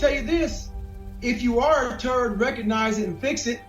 tell you this, if you are a turd, recognize it and fix it.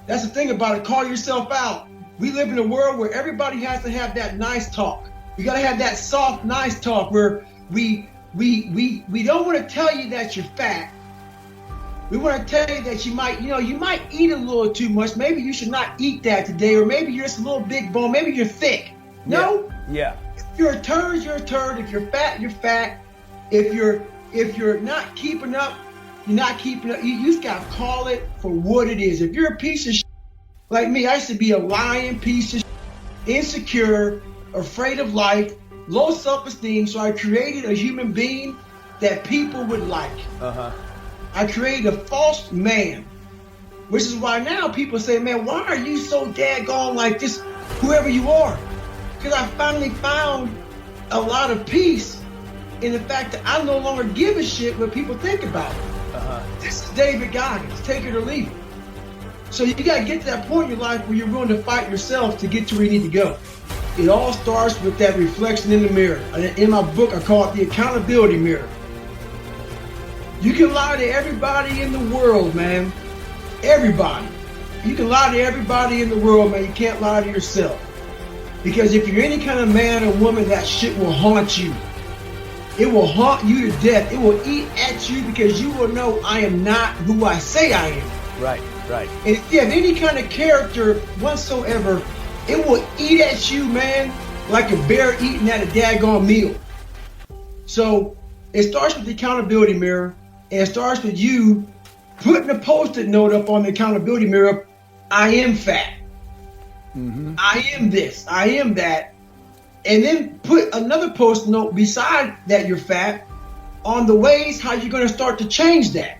That's the thing about it, call yourself out. We live in a world where everybody has to have that nice talk. You gotta have that soft, nice talk where we don't want to tell you that you're fat. We want to tell you that you might eat a little too much. Maybe you should not eat that today, or maybe you're just a little big bone. Maybe you're thick. No. Yeah. If you're a turd, you're a turd. If you're fat, you're fat. If you're not keeping up, you're not keeping up. You just gotta call it for what it is. If you're a piece of shit, like me, I used to be a lying piece of shit, insecure, afraid of life, low self-esteem. So I created a human being that people would like. I created a false man, which is why now people say, man, why are you so daggone like this, whoever you are? Because I finally found a lot of peace in the fact that I no longer give a shit what people think about it. This is David Goggins, take it or leave it. So you got to get to that point in your life where you're willing to fight yourself to get to where you need to go. It all starts with that reflection in the mirror. In my book, I call it the accountability mirror. You can lie to everybody in the world, man. Everybody. You can lie to everybody in the world, man. You can't lie to yourself. Because if you're any kind of man or woman, that shit will haunt you. It will haunt you to death. It will eat at you because you will know I am not who I say I am. Right. And if you have any kind of character whatsoever, it will eat at you, man, like a bear eating at a daggone meal. So it starts with the accountability mirror. And it starts with you putting a Post-it note up on the accountability mirror. I am fat. I am this. I am that. And then put another Post-it note beside that you're fat on the ways how you're going to start to change that.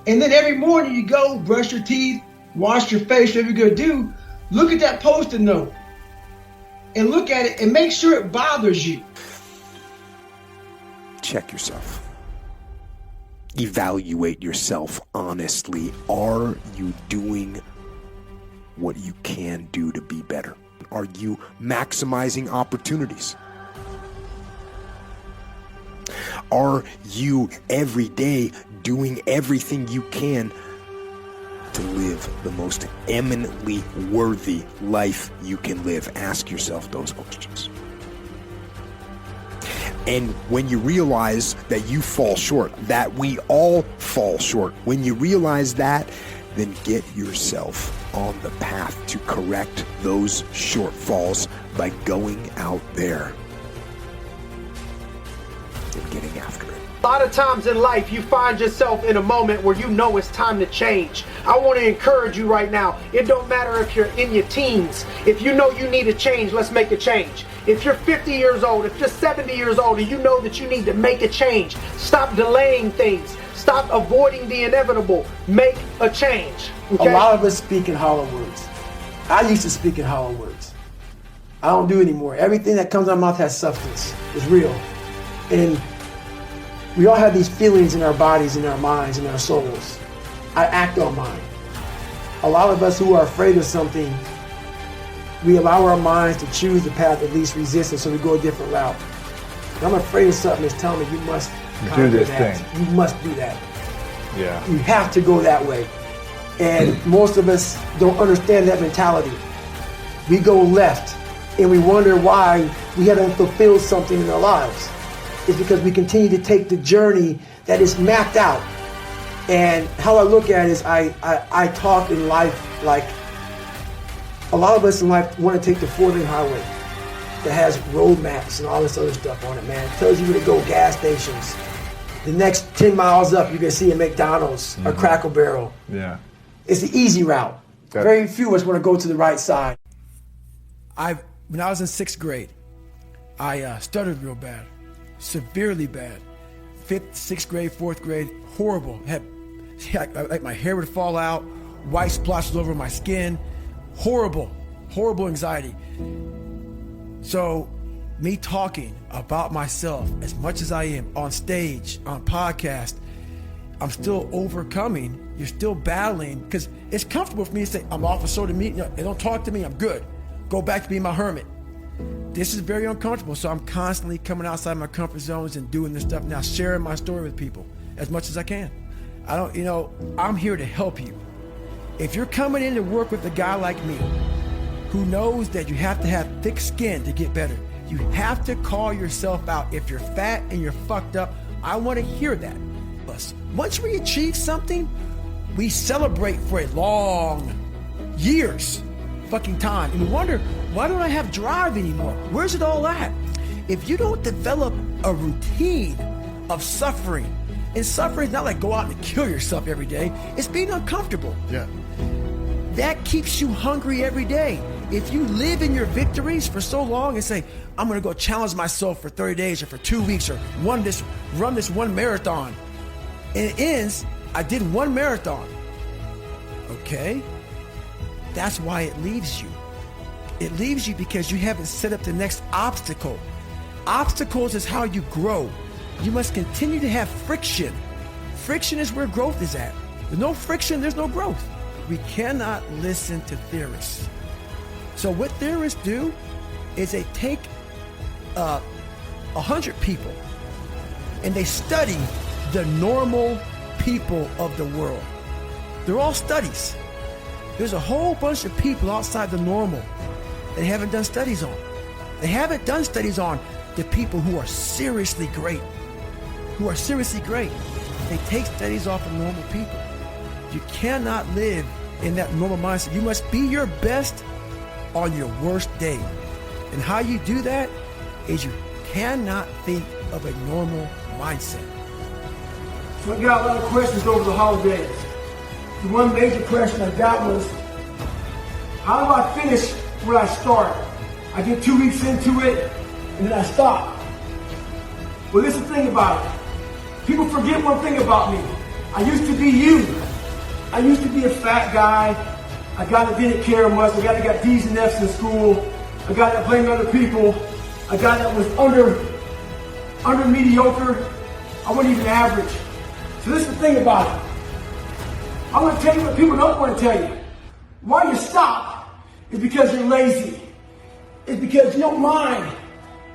And then every morning you go brush your teeth, wash your face, whatever you're going to do, look at that Post-it note and look at it and make sure it bothers you. Check yourself. Evaluate yourself honestly. Are you doing what you can do to be better? Are you maximizing opportunities? Are you every day doing everything you can to live the most eminently worthy life you can live? Ask yourself those questions. And when you realize that you fall short, that we all fall short, when you realize that, then get yourself on the path to correct those shortfalls by going out there and getting after it. A lot of times in life, you find yourself in a moment where you know it's time to change. I want to encourage you right now. It don't matter if you're in your teens. If you know you need a change, let's make a change. If you're 50 years old, if you're 70 years old, and you know that you need to make a change, stop delaying things. Stop avoiding the inevitable. Make a change. Okay? A lot of us speak in hollow words. I used to speak in hollow words. I don't do it anymore. Everything that comes out of my mouth has substance. It's real. And we all have these feelings in our bodies, in our minds, in our souls. I act on mine. A lot of us who are afraid of something, we allow our minds to choose the path of least resistance, so we go a different route. If I'm afraid of something, it's telling me you must do this that. thing. You must do that. Yeah. You have to go that way. And most of us don't understand that mentality. We go left and we wonder why we haven't fulfilled something in our lives. It's because we continue to take the journey that is mapped out. And how I look at it is I talk in life like a lot of us in life want to take the 4-lane highway that has road maps and all this other stuff on it, man. It tells you where to go, gas stations. The next 10 miles up, you're going to see a McDonald's or Cracker Barrel. Yeah. It's the easy route. Very few of us want to go to the right side. When I was in 6th grade, I stuttered real bad, severely bad. 5th, 6th grade, 4th grade, horrible. Like my hair would fall out, white splotches over my skin. Horrible anxiety. So me talking about myself as much as I am on stage, on podcast, I'm still overcoming. You're still battling because it's comfortable for me to say, I'm off of social media. They don't talk to me. I'm good. Go back to being my hermit. This is very uncomfortable. So I'm constantly coming outside my comfort zones and doing this stuff now, sharing my story with people. as much as I can. I'm here to help you. If you're coming in to work with a guy like me, who knows that you have to have thick skin to get better, you have to call yourself out. If you're fat and you're fucked up, I want to hear that. Once we achieve something, we celebrate for a long years fucking time. And we wonder, why don't I have drive anymore? Where's it all at? If you don't develop a routine of suffering, and suffering is not like go out and kill yourself every day, it's being uncomfortable. Yeah. That keeps you hungry every day. If you live in your victories for so long and say, I'm gonna go challenge myself for 30 days or for 2 weeks or run this one marathon, and it ends, I did one marathon. Okay? That's why it leaves you. It leaves you because you haven't set up the next obstacle. Obstacles is how you grow. You must continue to have friction. Friction is where growth is at. There's no friction, there's no growth. We cannot listen to theorists. So what theorists do is they take 100 people and they study the normal people of the world. They're all studies. There's a whole bunch of people outside the normal they haven't done studies on. They haven't done studies on the people who are seriously great. They take studies off of normal people. You cannot live in that normal mindset. You must be your best on your worst day. And how you do that is you cannot think of a normal mindset. So I got a lot of questions over the holidays. The one major question I got was, how do I finish where I start? I get 2 weeks into it, and then I stop. Well, this is the thing about it. People forget one thing about me. I used to be you. I used to be a fat guy, a guy that didn't care much, a guy that got D's and F's in school, a guy that blamed other people, a guy that was under mediocre. I wasn't even average. So this is the thing about it. I'm going to tell you what people don't want to tell you. Why you stop is because you're lazy. It's because you don't mind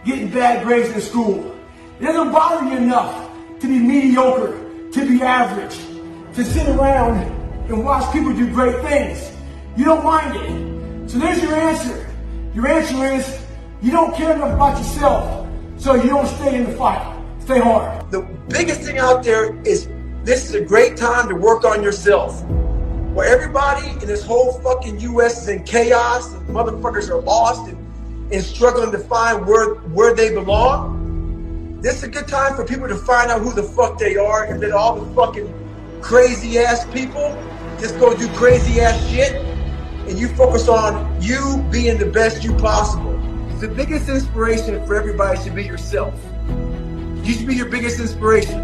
getting bad grades in school. It doesn't bother you enough to be mediocre, to be average, to sit around and watch people do great things. You don't mind it. So there's your answer. Your answer is you don't care enough about yourself, so you don't stay in the fight. Stay hard. The biggest thing out there is this is a great time to work on yourself. Where everybody in this whole fucking US is in chaos, and motherfuckers are lost and struggling to find where they belong. This is a good time for people to find out who the fuck they are, and then all the fucking crazy ass people just go do crazy ass shit, and you focus on you being the best you possible. The biggest inspiration for everybody should be yourself. You should be your biggest inspiration.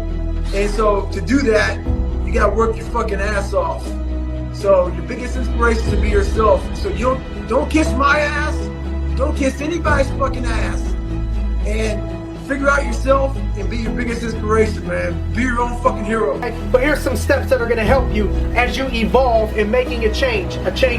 And so to do that, you gotta work your fucking ass off. So your biggest inspiration should be yourself. So you don't kiss my ass, don't kiss anybody's fucking ass. And figure out yourself and be your biggest inspiration, man. Be your own fucking hero. But here's some steps that are going to help you as you evolve in making a change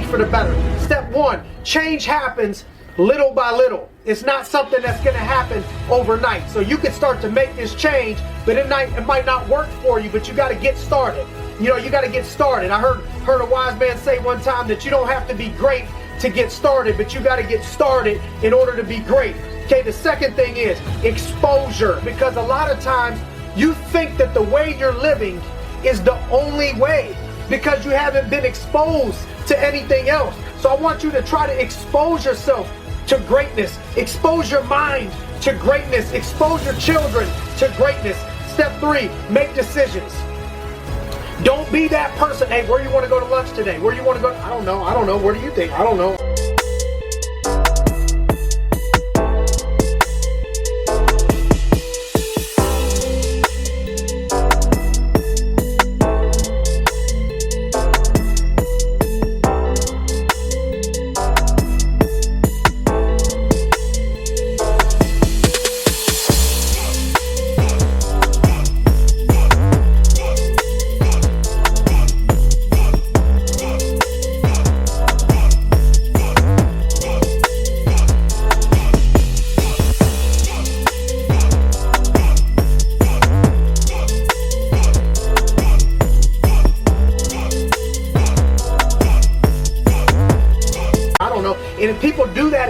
for the better. Step 1, change happens little by little. It's not something that's going to happen overnight. So you can start to make this change, but it might not work for you, but you got to get started. You got to get started. I heard a wise man say one time that you don't have to be great to get started, but you got to get started in order to be great. Okay, the second thing is exposure, because a lot of times you think that the way you're living is the only way because you haven't been exposed to anything else. So I want you to try to expose yourself to greatness, expose your mind to greatness, expose your children to greatness. Step 3, make decisions. Don't be that person, hey, where you want to go to lunch today? Where you want to go? I don't know. Where do you think? I don't know.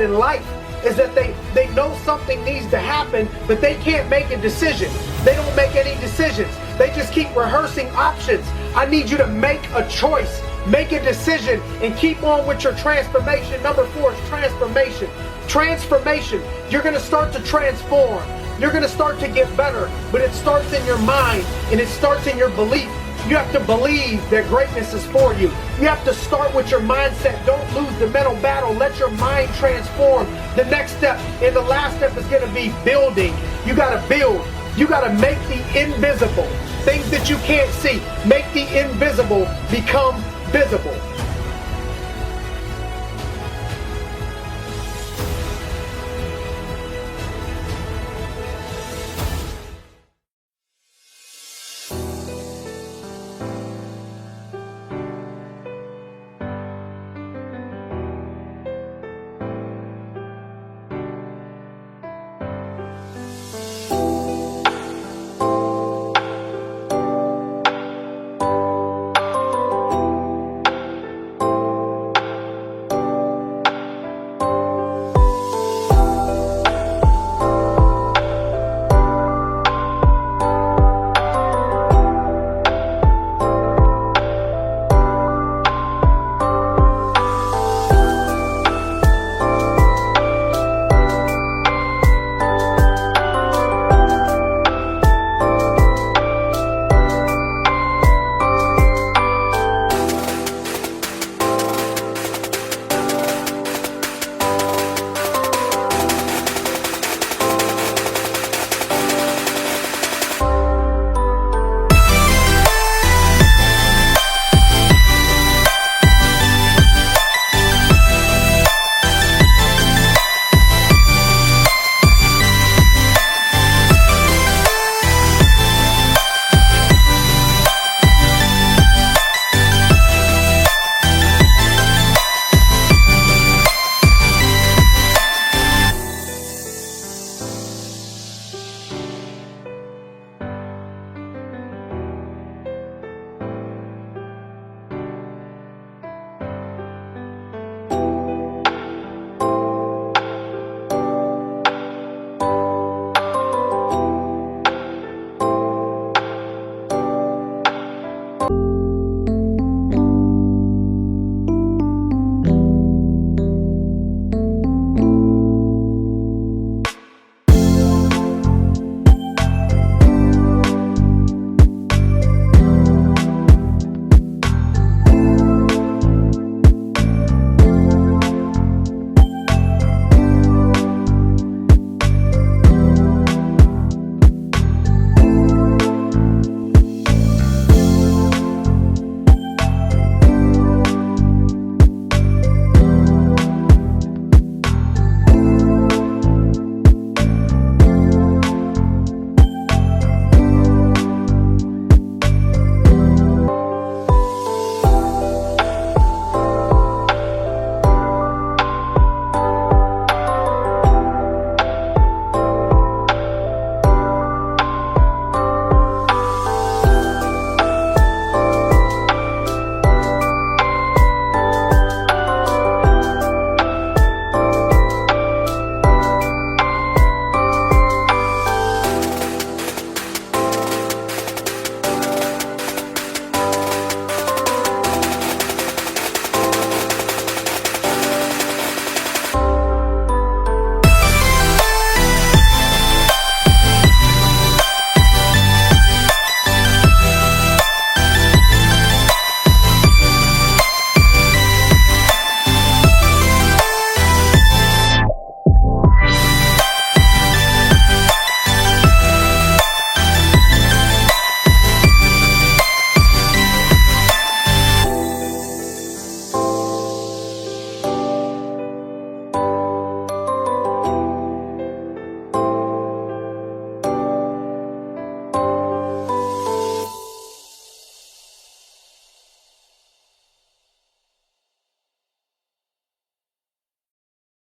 in life is that they know something needs to happen, but they can't make a decision. They don't make any decisions. They just keep rehearsing options. I need you to make a choice, make a decision, and keep on with your transformation. Number 4 is transformation. Transformation. You're going to start to transform. You're going to start to get better, but it starts in your mind and it starts in your belief. You have to believe that greatness is for you. You have to start with your mindset. Don't lose the mental battle. Let your mind transform. The next step and the last step is going to be building. You got to build. You got to make the invisible, things that you can't see, make the invisible become visible.